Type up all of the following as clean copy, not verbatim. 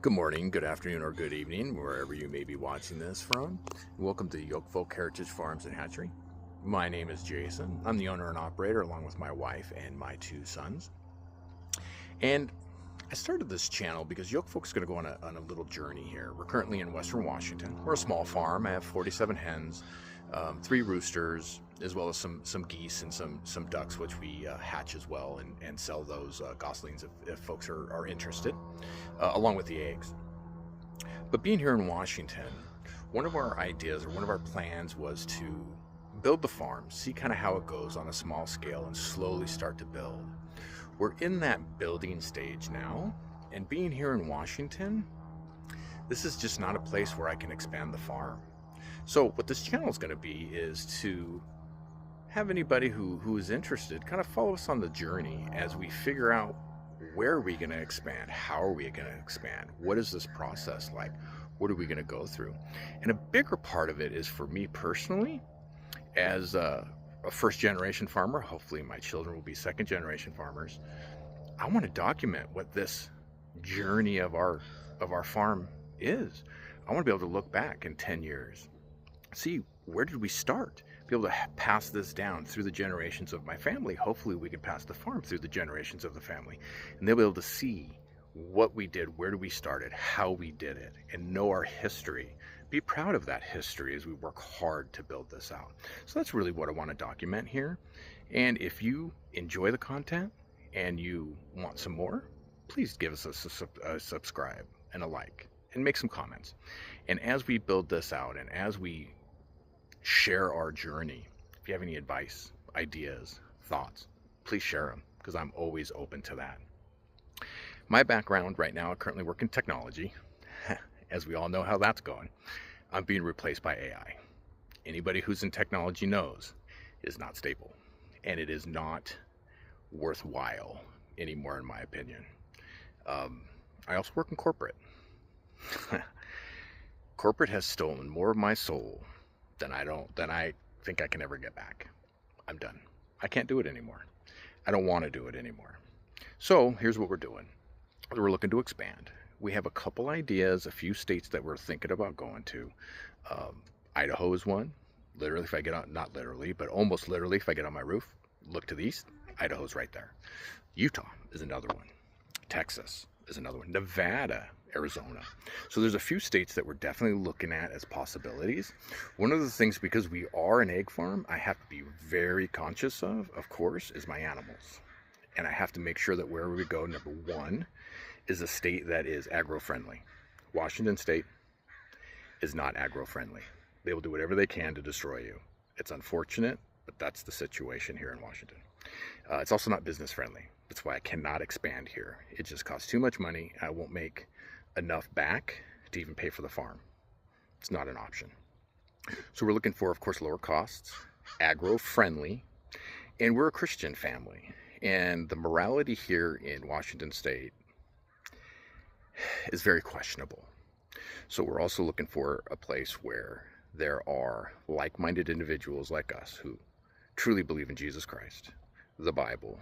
Good morning, good afternoon, or good evening, wherever you may be watching this from. Welcome to Yolk Folk Heritage Farms and Hatchery. My name is Jason. I'm the owner and operator, along with my wife and my two sons. And I started this channel because Yolk Folk's going to go on a little journey here. We're currently in Western Washington. We're a small farm. I have 47 hens, 3 roosters, as well as some geese and some ducks, which we hatch as well and sell those goslings if folks are interested, along with the eggs. But being here in Washington, one of our ideas or one of our plans was to build the farm, see kind of how it goes on a small scale, and slowly start to build. We're in that building stage now, and being here in Washington, this is just not a place where I can expand the farm. So what this channel is going to be is to have anybody who is interested kind of follow us on the journey as we figure out where are we going to expand, how are we going to expand, what is this process like, what are we going to go through. And a bigger part of it is for me personally, as a first generation farmer, hopefully my children will be second generation farmers. I want to document what this journey of our farm is. I want to be able to look back in 10 years, see where did we start, be able to pass this down through the generations of my family. Hopefully we can pass the farm through the generations of the family, and they'll be able to see what we did, where we started, how we did it, and know our history. Be proud of that history as we work hard to build this out. So that's really what I want to document here. And if you enjoy the content and you want some more, please give us a subscribe and a like and make some comments. And as we build this out and as we share our journey, if you have any advice, ideas, thoughts, please share them, because I'm always open to that. My background right now, I currently work in technology. As we all know how that's going, I'm being replaced by AI. Anybody who's in technology knows it is not stable, and it is not worthwhile anymore, in my opinion. I also work in corporate. Corporate has stolen more of my soul than I think I can ever get back. I'm done. I can't do it anymore. I don't want to do it anymore. So here's what we're doing. We're looking to expand. We have a couple ideas, a few states that we're thinking about going to. Idaho is one. Literally, if I get on, not literally, but almost literally, if I get on my roof, look to the east, Idaho's right there. Utah is another one. Texas is another one. Nevada, Arizona. So there's a few states that we're definitely looking at as possibilities. One of the things, because we are an egg farm, I have to be very conscious of course, is my animals. And I have to make sure that wherever we go, number one, is a state that is agro-friendly. Washington State is not agro-friendly. They will do whatever they can to destroy you. It's unfortunate, but that's the situation here in Washington. It's also not business friendly. That's why I cannot expand here. It just costs too much money. I won't make enough back to even pay for the farm. It's not an option. So we're looking for, of course, lower costs, agro-friendly, and we're a Christian family. And the morality here in Washington State is very questionable. So we're also looking for a place where there are like-minded individuals like us who truly believe in Jesus Christ, the Bible,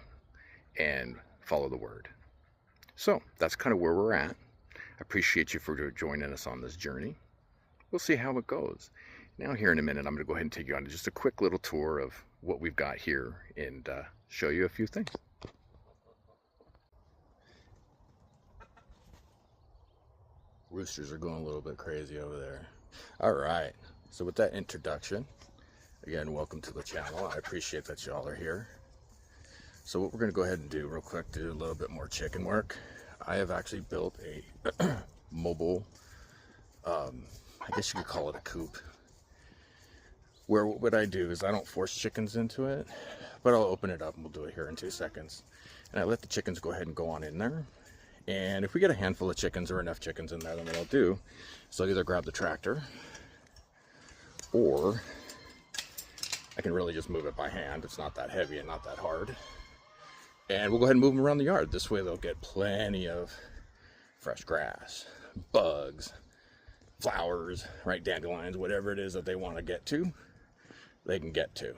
and follow the word. So that's kind of where we're at. I appreciate you for joining us on this journey. We'll see how it goes. Now here in a minute, I'm going to go ahead and take you on just a quick little tour of what we've got here and show you a few things. Roosters are going a little bit crazy over there. All right, so with that introduction, again, welcome to the channel. I appreciate that y'all are here. So what we're going to go ahead and do real quick, do a little bit more chicken work. I have actually built a mobile, I guess you could call it a coop, where what I do is I don't force chickens into it, but I'll open it up and we'll do it here in 2 seconds. And I let the chickens go ahead and go on in there. And if we get a handful of chickens or enough chickens in there, then what I'll do is I'll either grab the tractor, or I can really just move it by hand. It's not that heavy and not that hard. And we'll go ahead and move them around the yard. This way they'll get plenty of fresh grass, bugs, flowers, right, dandelions, whatever it is that they want to get to, they can get to.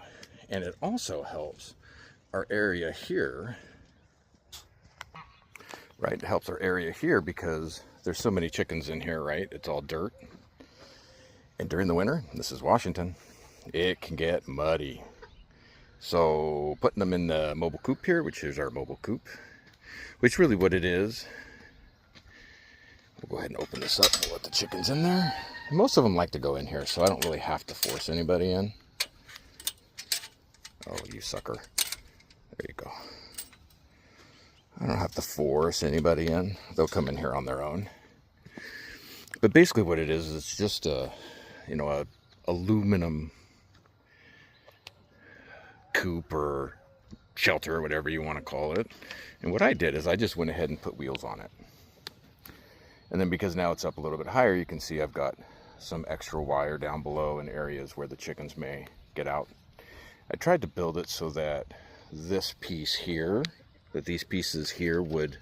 And it also helps our area here Right, it helps our area here because there's so many chickens in here, right? It's all dirt. And during the winter, this is Washington, it can get muddy. So putting them in the mobile coop here, which is our mobile coop, which really what it is. We'll go ahead and open this up. We'll let the chickens in there. Most of them like to go in here, so I don't really have to force anybody in. Oh, you sucker. There you go. I don't have to force anybody in. They'll come in here on their own. But basically what it is, it's just a aluminum coop or shelter, or whatever you want to call it. And what I did is I just went ahead and put wheels on it. And then because now it's up a little bit higher, you can see I've got some extra wire down below in areas where the chickens may get out. I tried to build it so that this piece here, that these pieces here would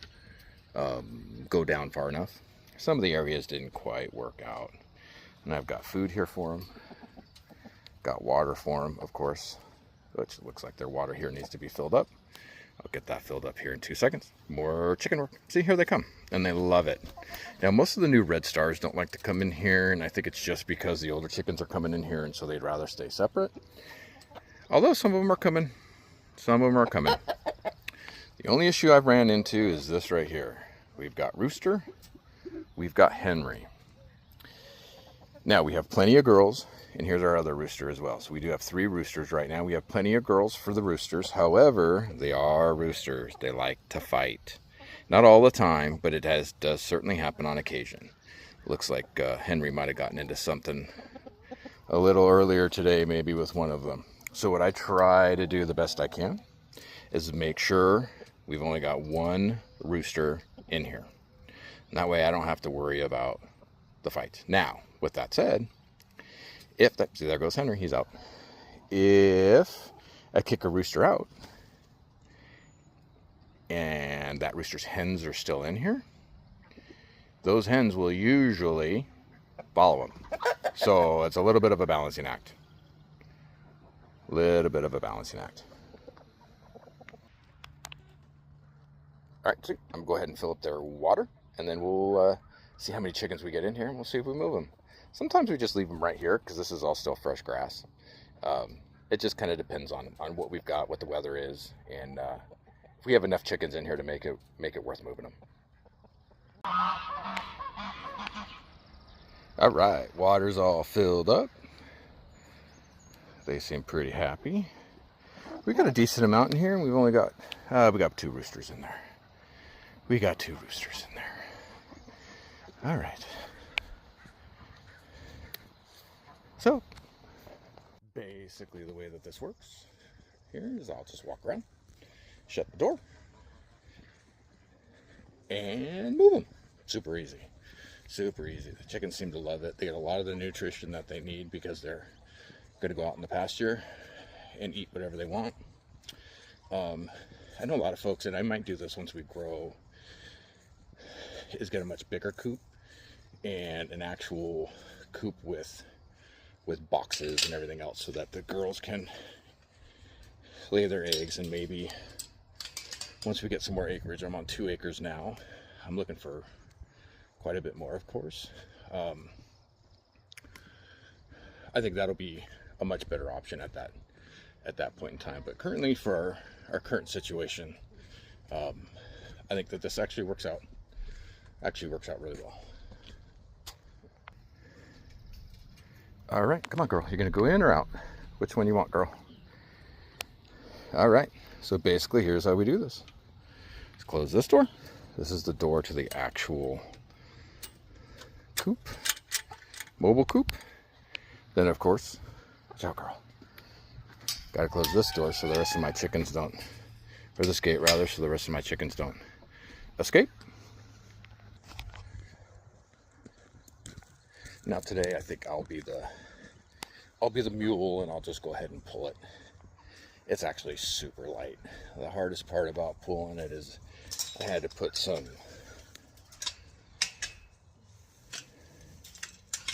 go down far enough. Some of the areas didn't quite work out. And I've got food here for them. Got water for them, of course, which looks like their water here needs to be filled up. I'll get that filled up here in 2 seconds. More chicken work. See, here they come. And they love it. Now, most of the new red stars don't like to come in here, and I think it's just because the older chickens are coming in here, and so they'd rather stay separate. Although some of them are coming. Some of them are coming. The only issue I've ran into is this right here. We've got Rooster. We've got Henry. Now, we have plenty of girls, and here's our other rooster as well. So we do have 3 roosters right now. We have plenty of girls for the roosters. However, they are roosters. They like to fight. Not all the time, but it does certainly happen on occasion. Looks like Henry might have gotten into something a little earlier today, maybe with one of them. So what I try to do the best I can is make sure we've only got 1 rooster in here. And that way I don't have to worry about the fight. Now, with that said, see, there goes Henry, he's out. If I kick a rooster out and that rooster's hens are still in here, those hens will usually follow him. So it's a little bit of a balancing act. Little bit of a balancing act. All right, so I'm gonna go ahead and fill up their water, and then we'll see how many chickens we get in here, and we'll see if we move them. Sometimes we just leave them right here because this is all still fresh grass. It just kind of depends on what we've got, what the weather is, and if we have enough chickens in here to make it worth moving them. All right, water's all filled up. They seem pretty happy. We got a decent amount in here, and we've only got we got 2 roosters in there. We got 2 roosters in there. All right. So, basically the way that this works here is I'll just walk around, shut the door, and move them. Super easy. Super easy. The chickens seem to love it. They get a lot of the nutrition that they need because they're going to go out in the pasture and eat whatever they want. I know a lot of folks, and I might do this once we grow, is get a much bigger coop and an actual coop with boxes and everything else so that the girls can lay their eggs, and maybe once we get some more acreage, I'm on 2 acres now. I'm looking for quite a bit more, of course. I think that'll be a much better option at that point in time. But currently, for our current situation, I think that this actually works out really well. All right, come on, girl. You're gonna go in or out? Which one you want, girl? All right. So basically, here's how we do this. Let's close this door. This is the door to the actual coop, mobile coop. Then, of course, watch out, girl. Got to close this door so the rest of my chickens don't, or this gate rather, so the rest of my chickens don't escape. Now today, I think I'll be the mule, and I'll just go ahead and pull it. It's actually super light. The hardest part about pulling it is I had to put some,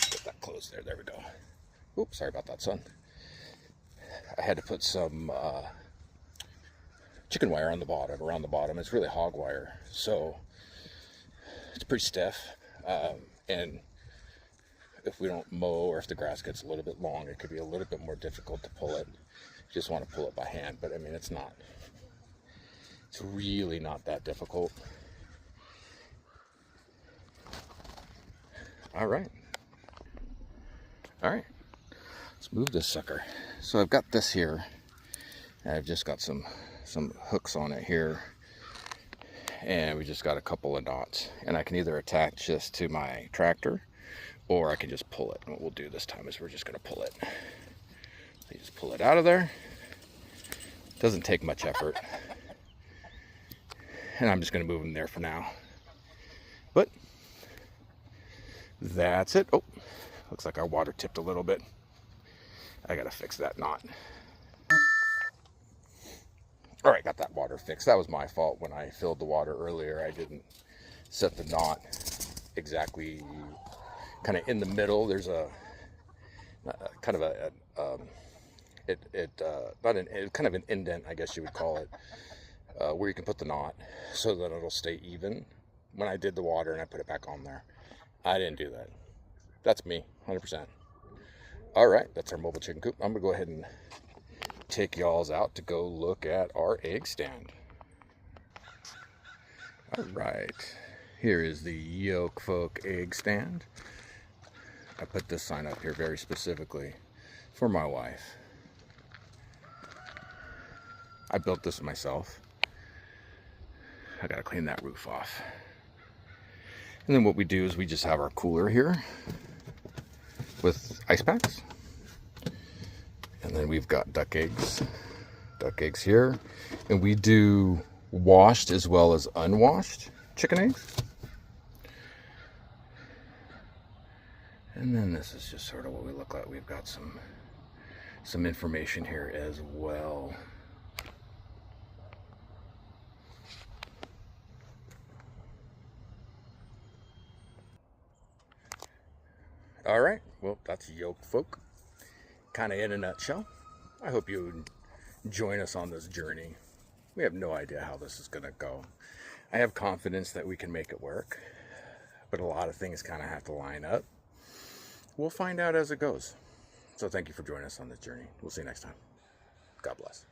get that closed there, there we go. Oops, sorry about that, son. I had to put some chicken wire on the bottom, around the bottom. It's really hog wire. So it's pretty stiff, and if we don't mow or if the grass gets a little bit long, it could be a little bit more difficult to pull it. You just want to pull it by hand, but I mean, it's really not that difficult. All right, let's move this sucker. So I've got this here, and I've just got some hooks on it here, and we just got a couple of knots, and I can either attach this to my tractor or I can just pull it. And what we'll do this time is we're just going to pull it. So you just pull it out of there. Doesn't take much effort, and I'm just going to move them there for now. But that's it. Oh, looks like our water tipped a little bit. I got to fix that knot. All right, got that water fixed. That was my fault. When I filled the water earlier, I didn't set the knot exactly kind of in the middle. There's a kind of kind of an indent, I guess you would call it, where you can put the knot so that it'll stay even. When I did the water and I put it back on there, I didn't do that. That's me, 100%. All right, that's our mobile chicken coop. I'm gonna go ahead and take y'alls out to go look at our egg stand. All right, here is the Yolk Folk egg stand. I put this sign up here very specifically for my wife. I built this myself. I gotta clean that roof off. And then what we do is we just have our cooler here with ice packs. And then we've got duck eggs here. And we do washed as well as unwashed chicken eggs. And then this is just sort of what we look like. We've got some information here as well. All right, well, that's Yolk Folk, kind of in a nutshell. I hope you join us on this journey. We have no idea how this is going to go. I have confidence that we can make it work, but a lot of things kind of have to line up. We'll find out as it goes. So thank you for joining us on this journey. We'll see you next time. God bless.